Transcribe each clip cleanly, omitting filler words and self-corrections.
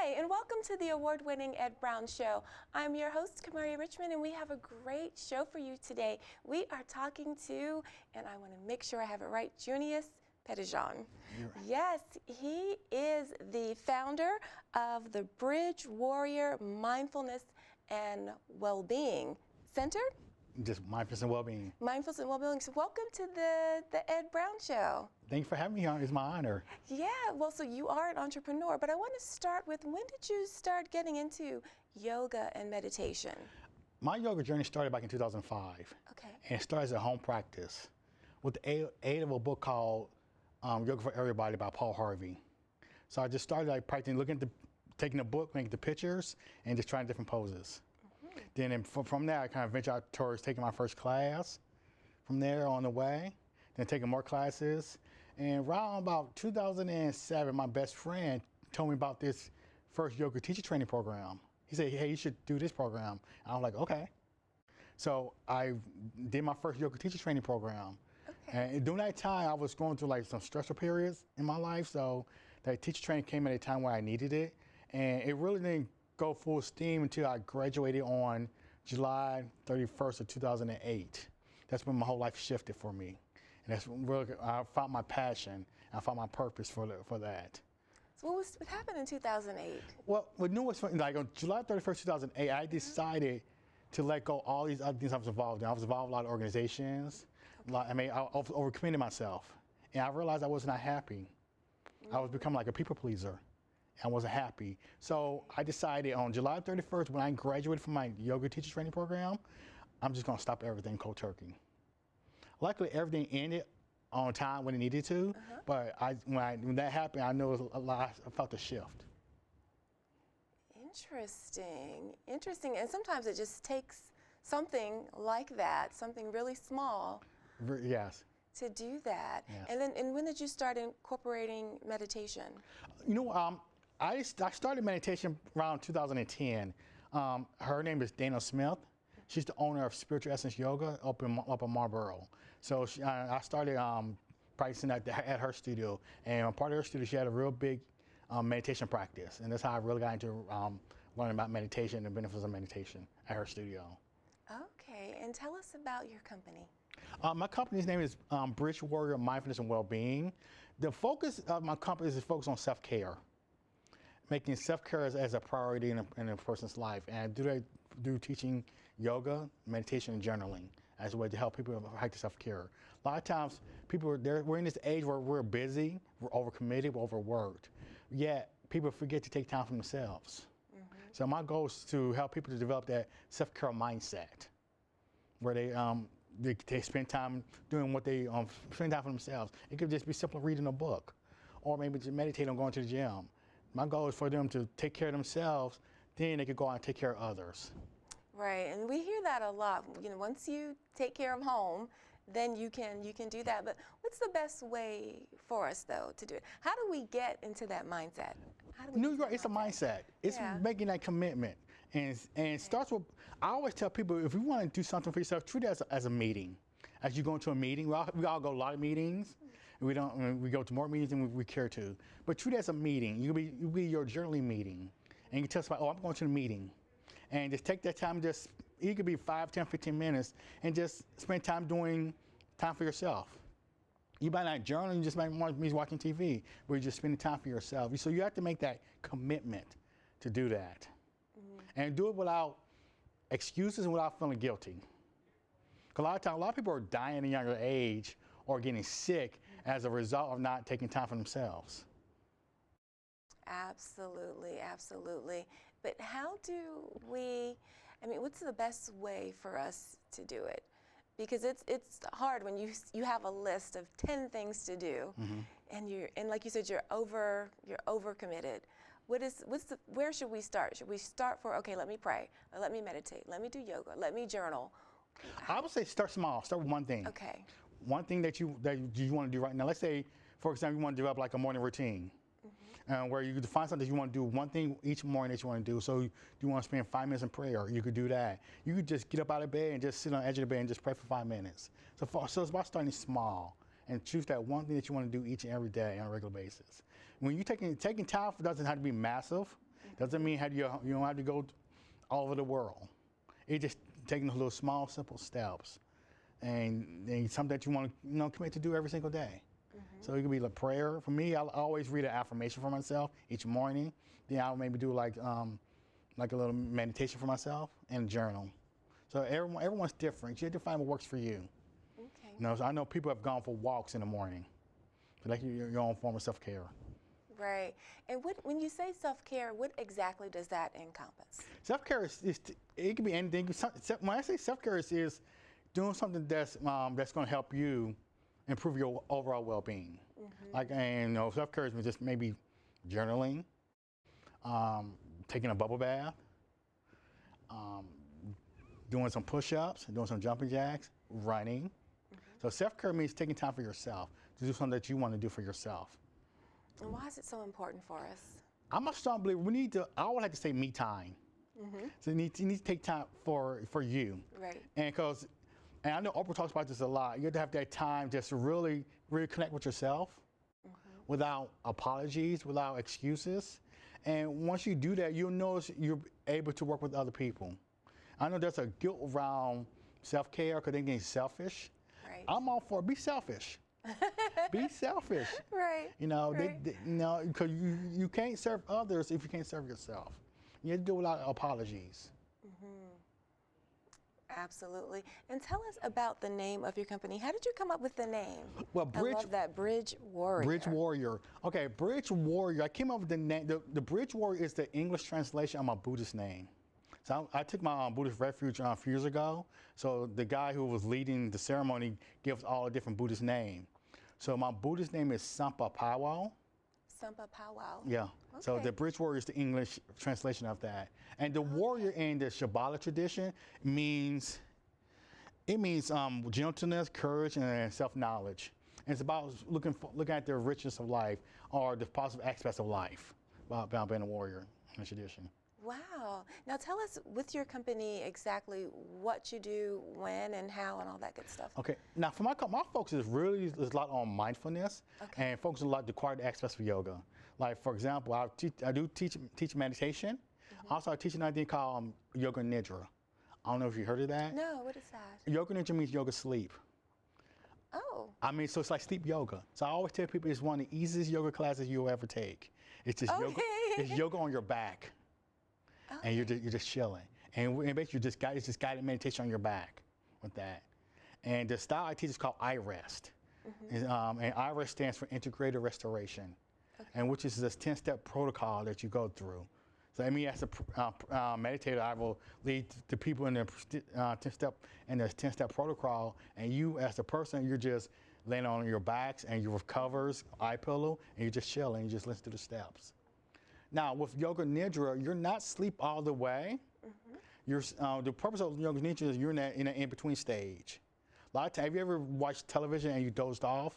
Hi, and welcome to the award-winning Ed Brown Show. I'm your host, Kamari Richmond, and we have a great show for you today. We are talking to, and I want to make sure I have it right, Junius Petitjean. Yes, he is the founder of the Bridge Warrior Mindfulness and Wellbeing Center. Just mindfulness and well-being. Mindfulness and well-being. So welcome to the Ed Brown Show. Thank you for having me here. It's my honor. Yeah, well, so you are an entrepreneur, but I want to start with, when did you start getting into yoga and meditation? My yoga journey started back in 2005. Okay. And it started as a home practice with the aid of a book called Yoga for Everybody by Paul Harvey. So I just started like practicing, taking the book, making the pictures, and just trying different poses. Then from there, I kind of ventured out towards taking my first class. From there on the way, then taking more classes. And around about 2007, my best friend told me about this first yoga teacher training program. He said, hey, you should do this program. And I was like, okay. So I did my first yoga teacher training program. Okay. And during that time, I was going through like some stressful periods in my life. So that teacher training came at a time where I needed it. And it really didn't go full steam until I graduated on July 31st of 2008. That's when my whole life shifted for me. And that's when really, I found my passion. I found my purpose for that. So what happened in 2008? Well, what new was funny, like on July 31st, 2008, I decided to let go all these other things I was involved in. I was involved in a lot of organizations. I overcommitted myself. And I realized I was not happy. I was becoming like a people pleaser. I wasn't happy. So I decided on July 31st, when I graduated from my yoga teacher training program, I'm just gonna stop everything cold turkey. Luckily, everything ended on time when it needed to, but when that happened, I know it was a lot, I felt a shift. Interesting. And sometimes it just takes something like that, something really small. Yes. To do that. Yes. And when did you start incorporating meditation? You know, I started meditation around 2010. Her name is Dana Smith. She's the owner of Spiritual Essence Yoga up in Marlboro. So I started practicing at her studio. And part of her studio, she had a real big meditation practice. And that's how I really got into learning about meditation and the benefits of meditation at her studio. Okay, and tell us about your company. My company's name is Bridge Warrior Mindfulness and Wellbeing. The focus of my company is focused on self-care, making self-care as a priority in a person's life. And I do teaching yoga, meditation, and journaling as a way to help people practice self-care. A lot of times, we're in this age where we're busy, we're overcommitted, we're overworked, yet people forget to take time for themselves. So my goal is to help people to develop that self-care mindset, where they spend time doing what they spend time for themselves. It could just be simple reading a book, or maybe just meditate on going to the gym. My goal is for them to take care of themselves, then they could go out and take care of others. Right, and we hear that a lot. You know, once you take care of home, then you can do that. But what's the best way for us, though, to do it? How do we get into that mindset? It's a mindset. It's making that commitment. And it starts with, I always tell people, if you want to do something for yourself, treat it as a meeting. As you go into a meeting, we all go to a lot of meetings. We go to more meetings than we care to. But treat it as a meeting. You'll be your journaling meeting. And you tell somebody, oh, I'm going to the meeting. And just take that time, it could be 5, 10, 15 minutes, and just spend time doing time for yourself. You might not journal, you just might want to be watching TV, but you're just spending time for yourself. So you have to make that commitment to do that. And do it without excuses and without feeling guilty. Because a lot of people are dying at a younger age or getting sick as a result of not taking time for themselves. Absolutely. But how do what's the best way for us to do it? Because it's hard when you have a list of 10 things to do, and like you said, you're overcommitted. Where should we start? Should we start okay, let me pray, or let me meditate, let me do yoga, let me journal? I would say start small. Start with one thing. Okay. One thing that you want to do right now. Let's say, for example, you want to develop like a morning routine, where you could find something you want to do, one thing each morning that you want to do. So you want to spend 5 minutes in prayer, you could do that. You could just get up out of bed and just sit on the edge of the bed and just pray for 5 minutes. So it's about starting small and choose that one thing that you want to do each and every day on a regular basis. When you're taking time doesn't have to be massive. Doesn't mean you don't have to go all over the world. It's just taking those little small, simple steps, and something that you want to commit to do every single day. So it could be like prayer. For me, I'll always read an affirmation for myself each morning. Then I'll maybe do like a little meditation for myself and journal. So everyone's different. You have to find what works for you. Okay. So I know people have gone for walks in the morning. So that's your own form of self-care. Right. And when you say self-care, what exactly does that encompass? Self-care it can be anything. When I say self-care, is doing something that's going to help you improve your overall well-being. Like, and self-care is just maybe journaling, taking a bubble bath, doing some push-ups, doing some jumping jacks, running. So self-care means taking time for yourself to do something that you want to do for yourself. And why is it so important for us? I'm a strong believer. I would like to say me time. So you need to take time for you. Right. And I know Oprah talks about this a lot. You have to have that time just to really connect with yourself without apologies, without excuses. And once you do that, you'll notice you're able to work with other people. I know there's a guilt around self-care because they're getting selfish. Right. I'm all for it. Be selfish. Be selfish. Right. Right. Because you can't serve others if you can't serve yourself. You have to do it without apologies. Absolutely. And tell us about the name of your company. How did you come up with the name? Well, I love that, Bridge Warrior. Bridge Warrior. Okay, Bridge Warrior. I came up with the name. The Bridge Warrior is the English translation of my Buddhist name. So I took my Buddhist refuge a few years ago. So the guy who was leading the ceremony gives all a different Buddhist name. So my Buddhist name is Sampa Powwow. Sampa Powwow. Yeah. Okay. So the Bridge Warrior is the English translation of that. And the warrior in the Shambhala tradition means gentleness, courage, and self-knowledge. And it's about looking at the richness of life or the positive aspects of life about being a warrior in the tradition. Wow. Now tell us with your company exactly what you do, when, and how, and all that good stuff. Okay. Now for my focus is a lot on mindfulness and focus on a lot of the quiet aspects of yoga. Like for example, I do teach meditation. Also, I teach another thing called Yoga Nidra. I don't know if you heard of that. No, what is that? Yoga Nidra means yoga sleep. Oh. So it's like sleep yoga. So I always tell people it's one of the easiest yoga classes you'll ever take. It's just yoga. It's yoga on your back, and you're just chilling. And basically, it's just guided meditation on your back with that. And the style I teach is called I-Rest. And I-Rest stands for Integrated Restoration, and which is this 10-step protocol that you go through. So I mean, as a meditator, I will lead the people in the 10-step protocol, and you as a person, you're just laying on your backs and your covers, eye pillow, and you're just chilling. You just listen to the steps. Now with Yoga Nidra, you're not asleep all the way. The purpose of Yoga Nidra is you're in an in-between stage. A lot of times, have you ever watched television and you dozed off?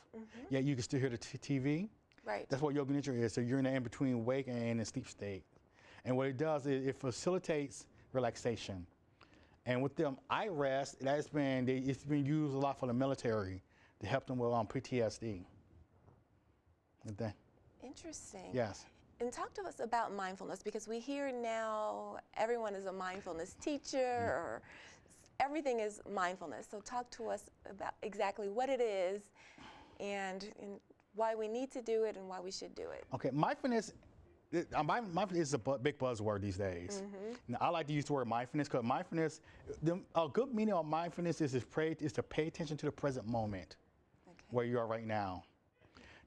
Yeah, you can still hear the TV. Right. That's what Yoga Nidra is. So you're in an in-between wake and in a sleep state. And what it does is it facilitates relaxation. And with them I-Rest, it's been used a lot for the military to help them with PTSD. Interesting. Yes. And talk to us about mindfulness, because we hear now everyone is a mindfulness teacher or everything is mindfulness. So talk to us about exactly what it is and why we need to do it and why we should do it. Okay, mindfulness is a big buzzword these days. Now, I like to use the word mindfulness because mindfulness, a good meaning of mindfulness is to pay attention to the present moment where you are right now.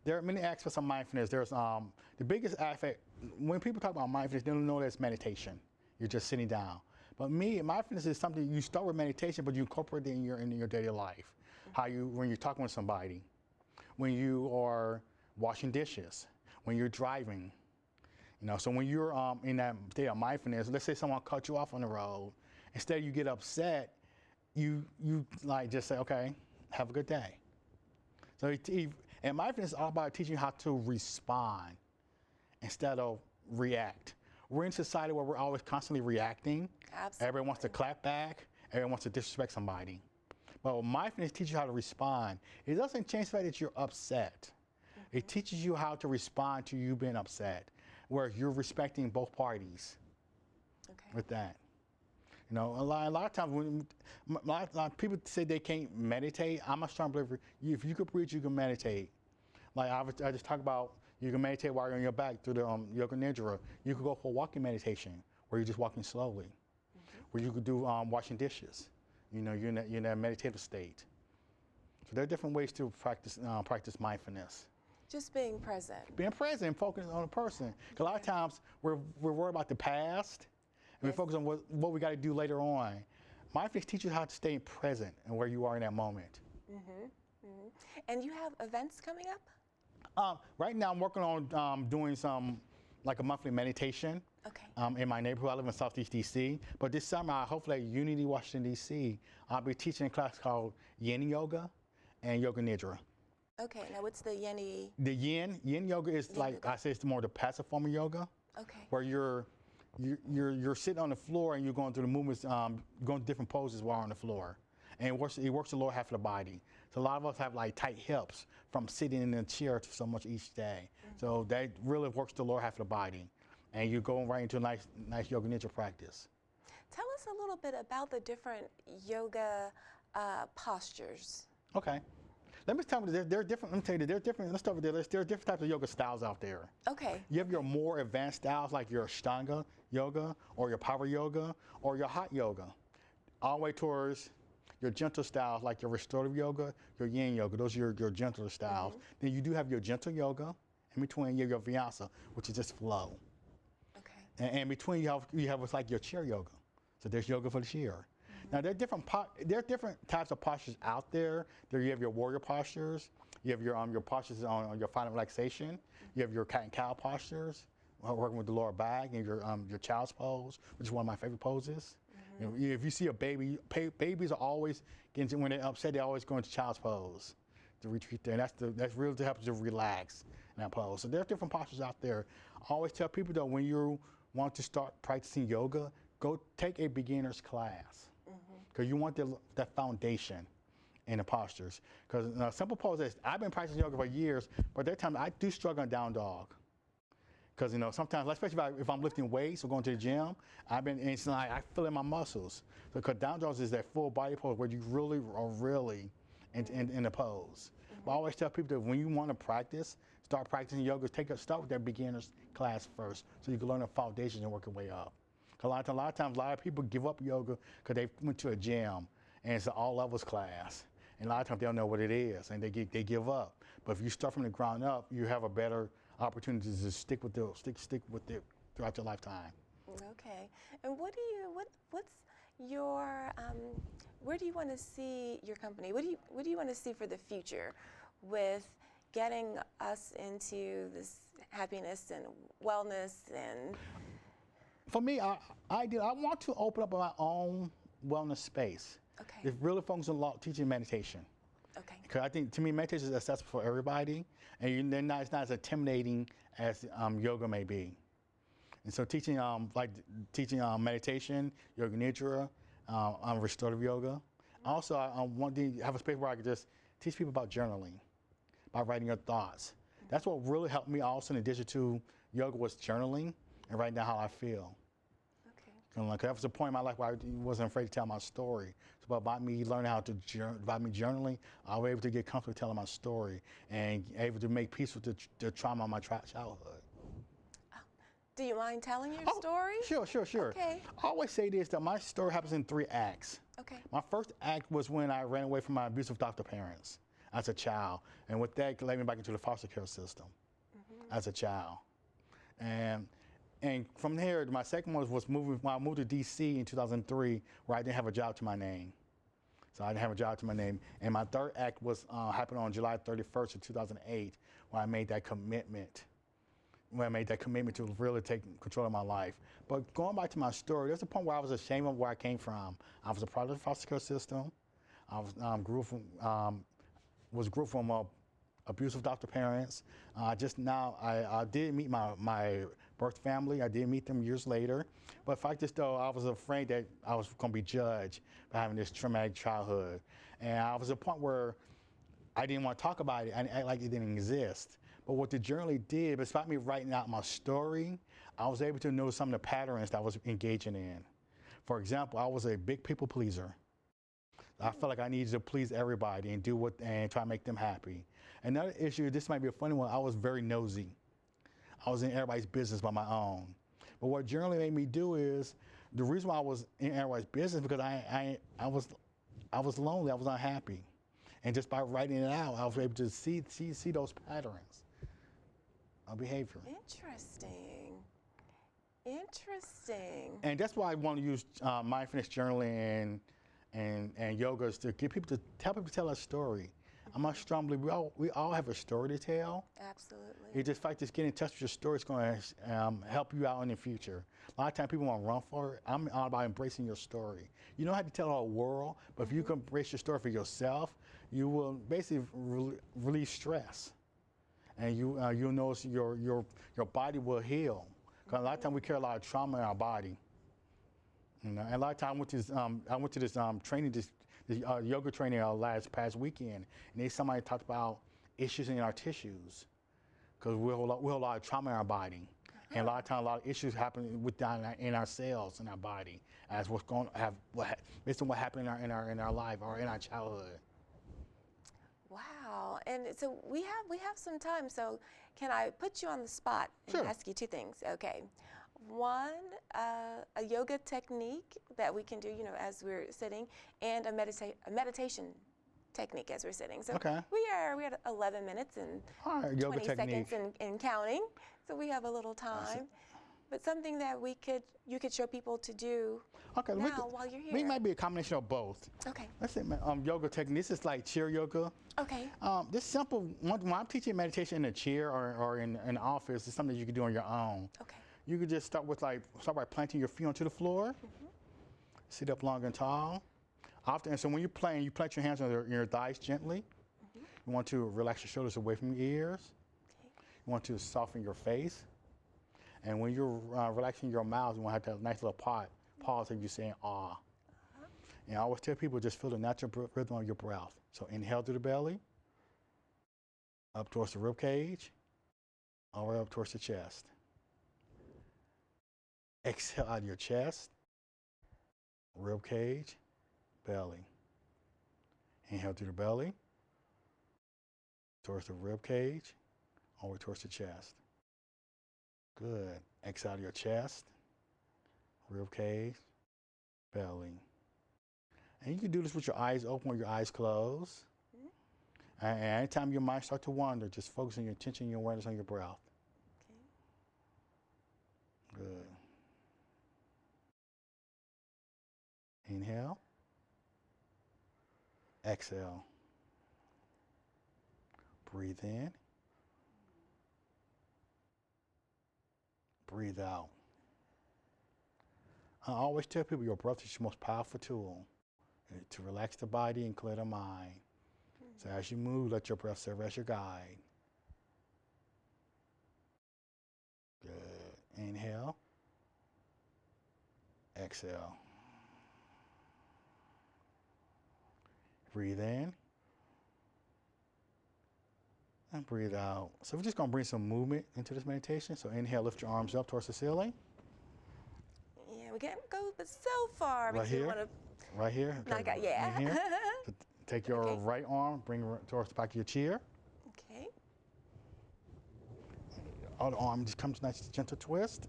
There are many aspects of mindfulness. There's the biggest aspect, when people talk about mindfulness, they don't know that it's meditation. You're just sitting down. But mindfulness is something you start with meditation, but you incorporate it in your daily life. When you're talking with somebody, when you are washing dishes, when you're driving. So when you're in that state of mindfulness, let's say someone cut you off on the road, instead you get upset, you like just say, okay, have a good day. So and mindfulness is all about teaching you how to respond instead of react. We're in a society where we're always constantly reacting. Absolutely. Everyone wants to clap back. Everyone wants to disrespect somebody. But mindfulness teaches you how to respond. It doesn't change the fact that you're upset. It teaches you how to respond to you being upset. where you're respecting both parties with that. You know, a lot of times when a lot of people say they can't meditate, I'm a strong believer. If you could breathe, you can meditate. Like I just talked about, you can meditate while you're on your back through the yoga nidra. You could go for walking meditation, where you're just walking slowly. Where you could do washing dishes. You know, you're in that meditative state. So there are different ways to practice mindfulness. Just being present. Being present and focusing on a person. Because a lot of times we're worried about the past, and we focus on what we got to do later on. Mindfulness teaches you how to stay present and where you are in that moment. And you have events coming up? Right now I'm working on doing some, like a monthly meditation. In my neighborhood. I live in Southeast DC. But this summer, hopefully at Unity, Washington, DC, I'll be teaching a class called Yin Yoga and Yoga Nidra. Okay, now what's the Yeni? The Yin yoga is I say it's more the passive form of yoga. Where you're sitting on the floor and you're going through the movements, going through different poses while on the floor. And it works the lower half of the body. So a lot of us have like tight hips from sitting in a chair so much each day. So that really works the lower half of the body. And you're going right into a nice yoga nidra practice. Tell us a little bit about the different yoga postures. Okay. Let me tell you, there are different. Let me tell you, there are different. Let's start with this. There are different types of yoga styles out there. You have your more advanced styles like your Ashtanga yoga, or your power yoga, or your hot yoga, all the way towards your gentle styles like your restorative yoga, your yin yoga. Those are your gentler styles. Then you do have your gentle yoga. In between, you have your vinyasa, which is just flow. And in between, you have what's like your chair yoga. So there's yoga for the chair. Now there are different types of postures out there. You have your warrior postures. You have your postures on your final relaxation. You have your cat and cow postures, working with the lower back, and your child's pose, which is one of my favorite poses. You know, if you see a baby, babies are always when they're upset, they always go into child's pose to retreat there. And that's really to help you to relax in that pose. So there are different postures out there. I always tell people though, when you want to start practicing yoga, go take a beginner's class. Because you want that foundation in the postures. Because a simple pose is, I've been practicing yoga for years, but there are times I do struggle on down dog. Because sometimes, especially if I'm lifting weights or going to the gym, it's like I feel in my muscles. Because down dog is that full body pose where you really are in the pose. But I always tell people that when you want to practice, start practicing yoga, start with that beginner's class first, so you can learn the foundation and work your way up. A lot of times, a lot of people give up yoga because they went to a gym and it's an all levels class, and a lot of times they don't know what it is and they give up. But if you start from the ground up, you have a better opportunity to stick with it throughout your lifetime. Okay, and what's your where do you want to see your company? What do you want to see for the future with getting us into this happiness and wellness and? For me, I want to open up my own wellness space. It really focuses on teaching meditation. Because I think, to me, meditation is accessible for everybody, and it's not as intimidating as yoga may be. And so teaching meditation, yoga nidra, restorative yoga. Also, I want to have a space where I can just teach people about journaling, by writing your thoughts. That's what really helped me also, in addition to yoga, was journaling and writing down how I feel. That was a point in my life where I wasn't afraid to tell my story. So about me learning how to journaling, I was able to get comfortable telling my story and able to make peace with the trauma of my childhood. Do you mind telling your story? Sure. Okay. I always say this, that my story happens in 3 acts. My first act was when I ran away from my abusive adoptive parents as a child. And with that, led me back into the foster care system as a child. And from there, my second one was when I moved to DC in 2003, where I didn't have a job to my name. So I didn't have a job to my name. And my third act was happened on July 31st of 2008, when I made that commitment. To really take control of my life. But going back to my story, there's a point where I was ashamed of where I came from. I was a part of the foster care system. I grew from abusive adoptive parents. I did meet my birth family. I did meet them years later. But the fact is, though, I was afraid that I was going to be judged for having this traumatic childhood. And I was at a point where I didn't want to talk about it and act like it didn't exist. But what the journaling did, besides me writing out my story, I was able to know some of the patterns that I was engaging in. For example, I was a big people pleaser. I felt like I needed to please everybody and and try to make them happy. Another issue, this might be a funny one, I was very nosy. I was in everybody's business by my own. But what journaling made me do is, the reason why I was in everybody's business because I was lonely, I was unhappy. And just by writing it out, I was able to see those patterns of behavior. Interesting. Interesting. And that's why I want to use mindfulness journaling and yoga is to tell people to tell a story. I must strongly believe we all have a story to tell. Absolutely. It's just like just getting in touch with your story is going to help you out in the future. A lot of times people want to run for it. I'm all about embracing your story. You don't have to tell the whole world, but if you can embrace your story for yourself, you will basically release stress, and you'll notice your body will heal. Because a lot of times we carry a lot of trauma in our body. You know, and a lot of times I went to this training, this yoga training past weekend, and somebody talked about issues in our tissues, because we hold a lot of trauma in our body, and a lot of times a lot of issues happen in our cells in our body as based on what happened in our life or in our childhood. Wow. And so we have some time. So can I put you on the spot and Sure. ask you two things? Okay. One, a yoga technique that we can do, you know, as we're sitting, and a meditation technique as we're sitting. So Okay. we at 11 minutes and All right, yoga 20 technique. seconds and counting. So we have a little time. But something that you could show people to do Okay, now while you're here. We might be a combination of both. Okay. Let's say yoga technique. This is like chair yoga. Okay. This simple, when I'm teaching meditation in a chair or in an office, it's something you can do on your own. Okay. You could just start by planting your feet onto the floor. Sit up long and tall. And so when you're playing, you plant your hands on your thighs gently. You want to relax your shoulders away from your ears. Okay. You want to soften your face. And when you're relaxing your mouth, you want to have that nice little pause if you're saying ah. And I always tell people just feel the natural rhythm of your breath. So inhale through the belly, up towards the rib cage, all the way up towards the chest. Exhale out of your chest, rib cage, belly. Inhale through the belly, towards the rib cage, all the way towards the chest. Good. Exhale out of your chest, rib cage, belly. And you can do this with your eyes open or your eyes closed. And anytime your mind starts to wander, just focus on your attention and your awareness on your breath. Okay. Good. Inhale. Exhale. Breathe in. Breathe out. I always tell people your breath is your most powerful tool to relax the body and clear the mind. So as you move, let your breath serve as your guide. Good. Inhale. Exhale. Breathe in. And breathe out. So we're just going to bring some movement into this meditation. So inhale, lift your arms up towards the ceiling. Yeah, we can't go but so far. Right because here. We want to Right here. Okay. yeah. In here. So take your Okay. right arm, bring it towards the back of your chair. Okay. Other arm just comes nice gentle twist.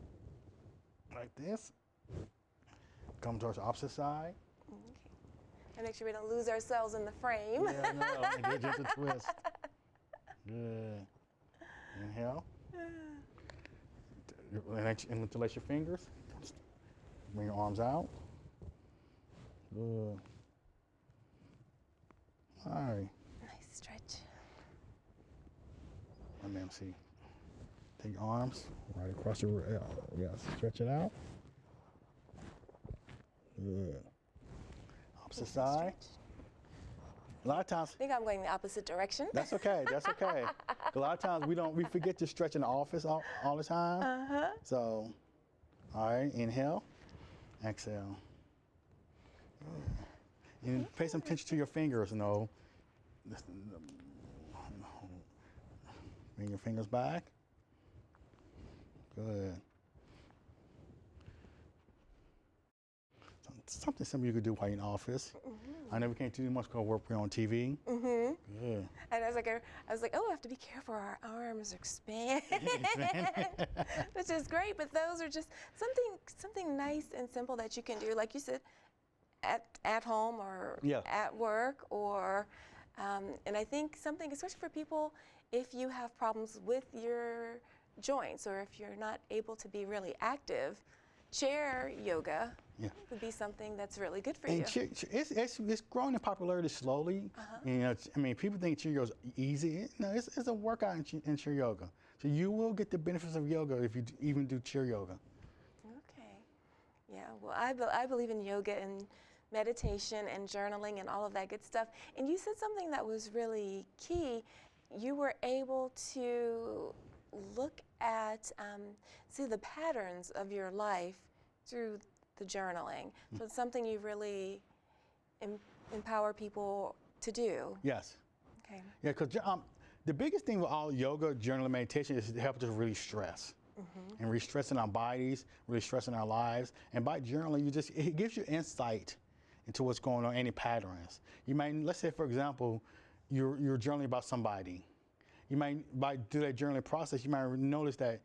Like this. Come towards the opposite side. Okay. And make sure we don't lose ourselves in the frame. Yeah, no. And do a gentle twist. Good. Inhale. And interlace your fingers. Bring your arms out. Good. All right. Nice stretch. Let me see. Take your arms right across your, yes, stretch it out. Good. Opposite side. A lot of times, I think I'm going the opposite direction. that's okay, that's okay. A lot of times we forget to stretch in the office all the time. So, all right, inhale, exhale. And pay some attention to your fingers, Bring your fingers back. Good. Something simple you could do while you're in office. I know we can't do much because we're on TV. Good. And I was like, oh, I have to be careful. Our arms are expanded, which is great. But those are just something nice and simple that you can do, like you said, at home or at work, or and I think something, especially for people, if you have problems with your joints or if you're not able to be really active, chair yoga would be something that's really good for you. It's growing in popularity slowly. You know, I mean, people think chair yoga is easy. No, it's a workout in chair yoga. So you will get the benefits of yoga if you even do chair yoga. Okay. Yeah. Well, I believe in yoga and meditation and journaling and all of that good stuff. And you said something that was really key. You were able to look at, see the patterns of your life through the journaling. So it's something you really empower people to do. Yes. Okay. Yeah, because the biggest thing with all yoga, journaling, meditation is to help us really stress. And re-stressing our bodies, really stressing our lives. And by journaling, it gives you insight into what's going on, any patterns. You might, let's say for example, you're journaling about somebody. You might, by doing that journaling process, you might notice that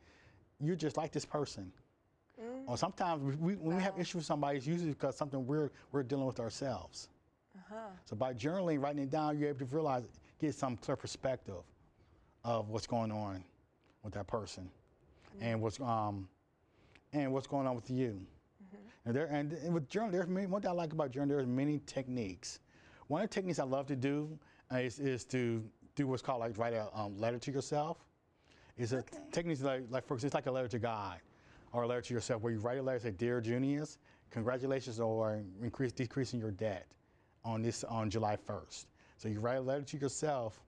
you're just like this person. Or sometimes when we have issues with somebody, it's usually because something we're dealing with ourselves. So by journaling, writing it down, you're able to realize, get some clear perspective of what's going on with that person, and what's going on with you. And with journaling, one thing I like about journaling, there's many techniques. One of the techniques I love to do is to do what's called like write a letter to yourself. It's a technique like for example, it's like a letter to God or a letter to yourself, where you write a letter, say, "Dear Junius, congratulations on decreasing your debt on July 1st." So you write a letter to yourself,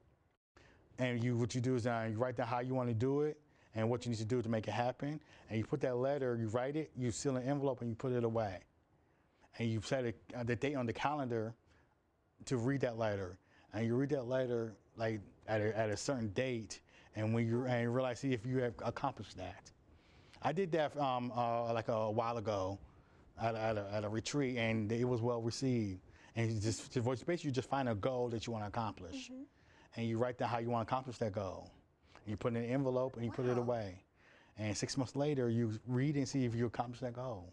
and what you do is you write down how you want to do it and what you need to do to make it happen. And you put that letter, you write it, you seal an envelope, and you put it away. And you set the date on the calendar to read that letter. And you read that letter like at a certain date, and when you realize, see if you have accomplished that. I did that like a while ago at a retreat, and it was well received. And basically you just find a goal that you want to accomplish, and you write down how you want to accomplish that goal. And you put it in an envelope and you put it away. And 6 months later, you read and see if you accomplished that goal.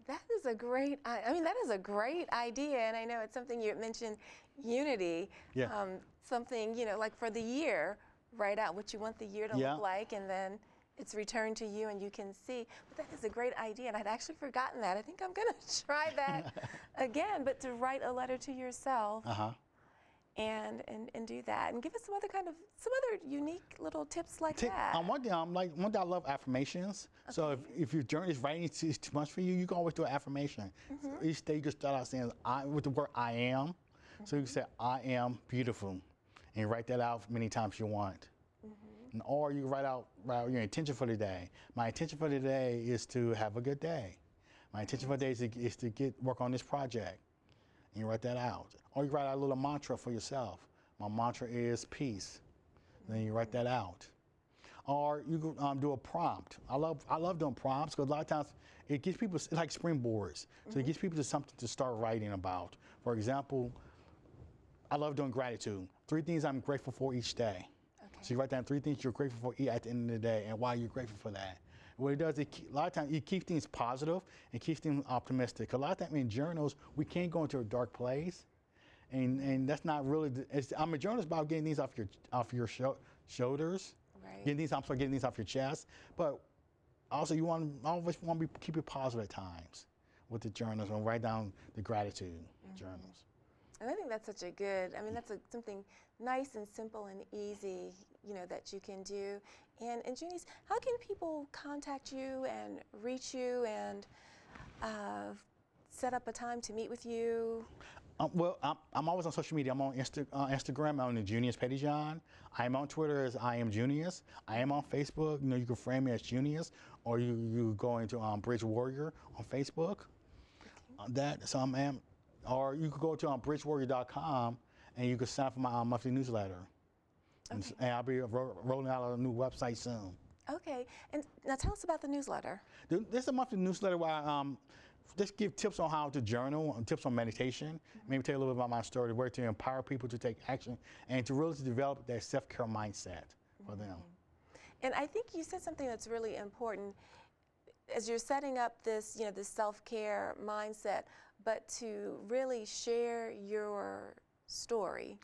That is a great, I mean, that is a great idea. And I know it's something you mentioned, unity. Yeah. Something, you know, like for the year, write out what you want the year to look like, and then it's returned to you and you can see. But that is a great idea, and I'd actually forgotten that. I think I'm going to try that again, but to write a letter to yourself. And do that, and give us some other unique little tips like that. One thing I love affirmations. So if your journey is writing is too much for you, you can always do an affirmation. So each day you can start out saying with the word "I am." So you can say "I am beautiful," and you write that out many times you want. Or you can write out your intention for the day. My intention for the day is to have a good day. My intention for the day is to work on this project. And you write that out. Or you write out a little mantra for yourself. My mantra is peace. Then you write that out. Or you can do a prompt. I love doing prompts because a lot of times it gives people, it's like springboards. So it gives people something to start writing about. For example, I love doing gratitude. 3 things I'm grateful for each day. So you write down 3 things you're grateful for at the end of the day and why you're grateful for that. What it does, a lot of times it keeps things positive and keeps things optimistic. A lot of times in journals, we can't go into a dark place, and that's not really. I'm a journalist about getting these off your shoulders, getting these off your chest. But also, you always want to keep it positive at times with the journals and write down the gratitude journals. And I think that's such a good. I mean, that's something nice and simple and easy, you know, that you can do. And Junice, how can people contact you and reach you and set up a time to meet with you? Well, I'm always on social media. I'm on Instagram. I'm on the Junius Pettyjohn. I'm on Twitter as I am Junius. I am on Facebook. You know, you can friend me as Junius, or you go into Bridge Warrior on Facebook. Or you could go to bridgewarrior.com and you can sign up for my monthly newsletter. Okay. And I'll be rolling out a new website soon. Okay. And now tell us about the newsletter. This is a monthly newsletter where I just give tips on how to journal, and tips on meditation, maybe tell you a little bit about my story, where to empower people to take action and to really develop their self-care mindset for them. And I think you said something that's really important as you're setting up this, this self-care mindset, but to really share your story.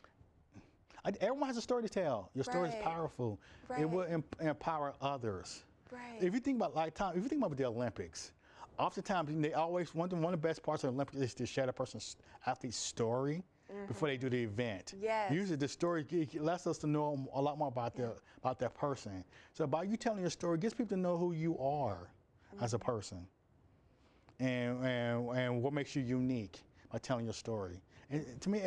Everyone has a story to tell. Your story is Right. powerful. Right. It will empower others. Right. If you think about if you think about the Olympics, oftentimes they always one of the best parts of the Olympics is to share the person's athlete's story before they do the event. Yes. Usually the story lets us to know a lot more about that person. So by you telling your story, it gets people to know who you are as a person, and what makes you unique by telling your story. And to me,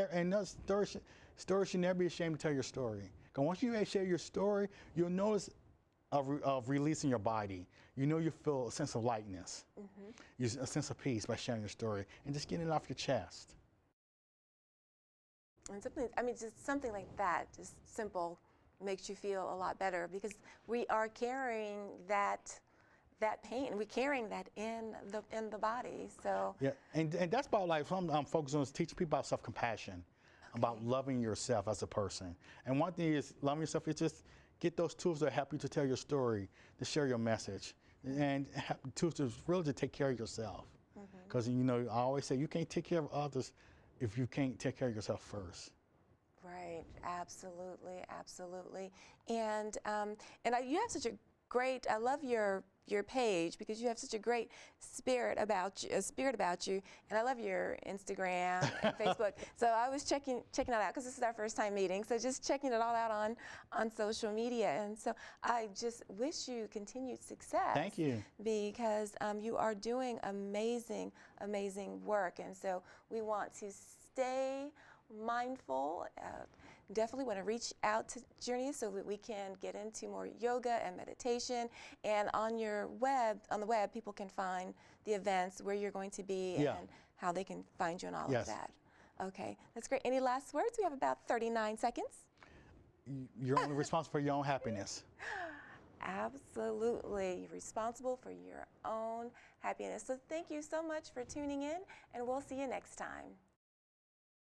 stories should never be ashamed to tell your story. Because once you share your story, you'll notice of releasing your body. You feel a sense of lightness, a sense of peace by sharing your story and just getting it off your chest. And just something like that, just simple, makes you feel a lot better because we are carrying that pain. We're carrying that in the body. So yeah, and that's about like I'm focused on is teaching people about self-compassion, about loving yourself as a person. And one thing is loving yourself is just get those tools that help you to tell your story, to share your message, and tools to really to take care of yourself. Because I always say you can't take care of others if you can't take care of yourself first. right, absolutely, absolutely. And you have such a great. I love your page because you have such a great spirit about you, and I love your Instagram and Facebook. So I was checking that out because this is our first time meeting. So just checking it all out on social media, and so I just wish you continued success. Thank you. Because you are doing amazing work, and so we want to stay mindful. Definitely want to reach out to Journey so that we can get into more yoga and meditation. And on the web, people can find the events, where you're going to be, and how they can find you and all of that. Okay, that's great. Any last words? We have about 39 seconds. You're only responsible for your own happiness. Absolutely. You're responsible for your own happiness. So thank you so much for tuning in, and we'll see you next time.